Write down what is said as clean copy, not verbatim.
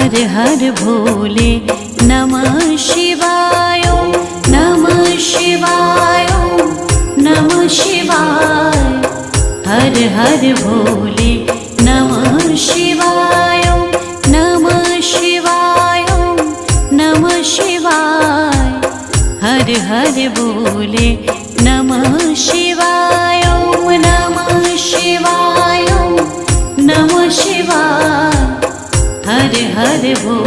हर हर भोले नमः शिवाय नमः शिवाय नमः शिवाय हर हर भोले नमः शिवाय नमः शिवाय नमः शिवाय हर हर भोले नमः शिवाय नमः शिवाय नमः शिवाय हर हर भोले